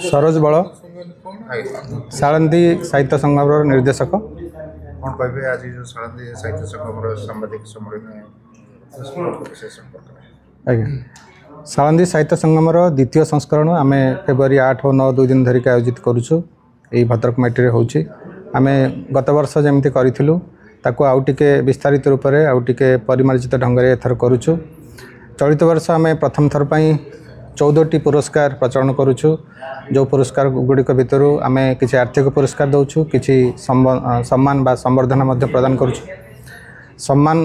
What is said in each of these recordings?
सरोज बल साळंदी साहित्य संगम निर्देशक कौन कहे आज जो साळंदी साहित्य संगम सांबादिक सम्मेलन आज्ञा साळंदी साहित्य संगम द्वितीय संस्करण आम फेब्रुआरी 8 और 9 2 दिन धरिक आयोजित करुचु यही भद्रक माटी रे होची आम गत वर्ष जमती करूँ ताकू आउ टिके विस्तारित रूप से आउ टिके परिमार्जित ढंग से एथर करुचु। चलित वर्ष आम प्रथम थर पर 14टी पुरस्कार प्रचलन करुचु जो पुरस्कार गुड़िक भितर आम किसी आर्थिक पुरस्कार दौचु किसी सम्मान बा संवर्धना प्रदान करुचु। सम्मान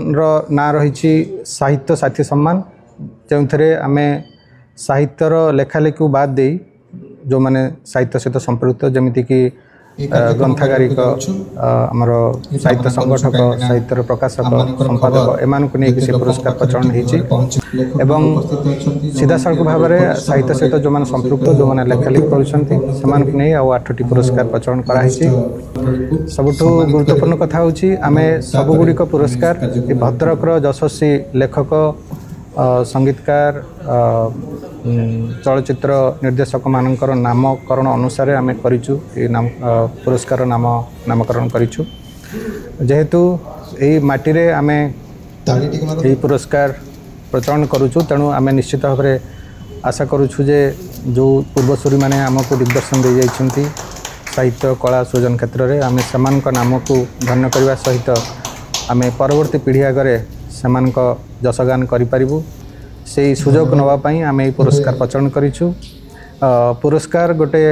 ना रही साहित्य साथी सम्मान जो थे आम साहित्यर लेखालेखी बाद दे जो मैंने साहित्य सहित संपृक्त जमीती कि ग्रंथगारिक आमर साहित्य संगठक साहित्य प्रकाशक संपादक एम को पुरस्कार प्रचलन होती सीधा सड़क भाव में साहित्य सहित जो मैंने संपृक्त जो मैंने लेखालेखी कर 8टी पुरस्कार प्रचलन कराई। सबुठ गुरुत्वपूर्ण कथा हूँ आम सबुगुड़िक पुरस्कार भद्रकर यशस्वी लेखक संगीतकार चलचित्र निर्देशक मानकर नामकरण अनुसार आम करूँ नाम पुरस्कार नामकरण करूँ जेहेतु यही माटी रे आम यही पुरस्कार प्रचलन करूँ तेणु आम निश्चित भाव में आशा करूँ जे जो पूर्वसूरी मैंने आमको दिग्दर्शन दे जाइछंती साहित्य कला सृजन क्षेत्र में आम से नाम को धन्य करने सहित आम परवर्ती पीढ़ी आगे से जशगान करूँ से सुजोग नापी आम ये पुरस्कार प्रचलन करूँ। पुरस्कार गोटे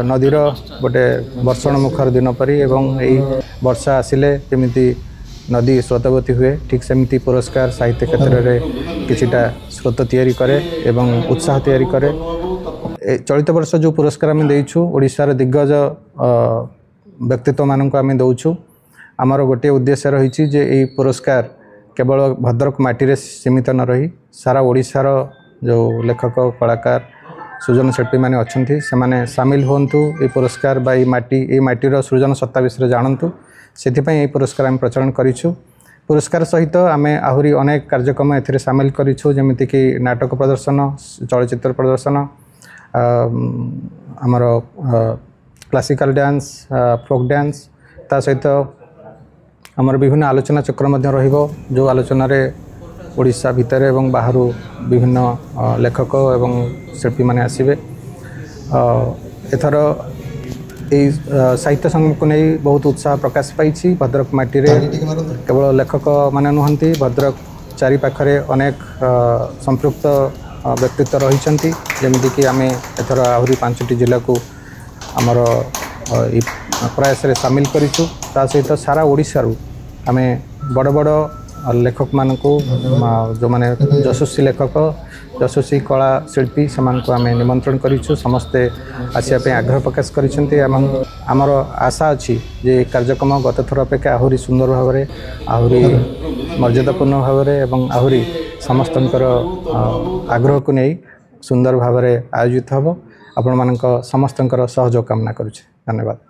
नदीर गोटे वर्षण मुखर दिन परी एवं यही वर्षा आसिले जमीती नदी स्रोतवती हुए ठीक सेमती पुरस्कार साहित्य क्षेत्र में किछिटा स्रोत तैयारी करे एवं उत्साह तैयारी करे। चलित वर्ष जो पुरस्कार आम देइछु ओडिशार दिग्गज व्यक्तित्व मानक आम दौछु आमर गोटे उद्देश्य रही जे यही पुरस्कार केवल भद्रक माटी रे सीमित न रही सारा ओडिशार जो लेखक कलाकार सृजन शिल्पी मैंने अच्छा से माने सामिल हूँ ये पुरस्कार बा ये माटीर सृजन सत्ता विषय जानतु से पुरस्कार आम प्रचलन करूँ। पुरस्कार सहित आम आहरी अनेक कार्यक्रम ए सामिल करूँ जमीक नाटक प्रदर्शन चलचित्र प्रदर्शन आमर क्लासिकल डांस फोक डांस ता सहित आमर विभिन्न आलोचना चक्र जो आलोचन ओडिशा भितर एवं बाहर विभिन्न लेखक एवं शिल्पी माने आसिबे। एथर यही साहित्य संगम को नहीं बहुत उत्साह प्रकाश पाई भद्रक माटी रे केवल लेखक माने नुहंती भद्रक चारि पाखरे अनेक संपृक्त व्यक्तित्व रही जमीक आम एथर आहरी 5टी जिला को आमर प्रयास रे सामिल करूँ। ता सहित सारा ओडिशारू आम बड़ बड़ लेखक मान को जो माने यशस्वी लेखक यशस्वी कला शिल्पी से आम निमंत्रण करूँ समस्ते आसापे आग्रह प्रकाश करमर आशा अच्छी जे कार्यक्रम गत थर अपेक्षा आहरी सुंदर भाव में आहरी मर्यादापूर्ण भाव में आहरी समस्तर आग्रह को नहीं सुंदर भाव में आयोजित हम आपण मान समस्त सहयोग कामना करुचे। धन्यवाद।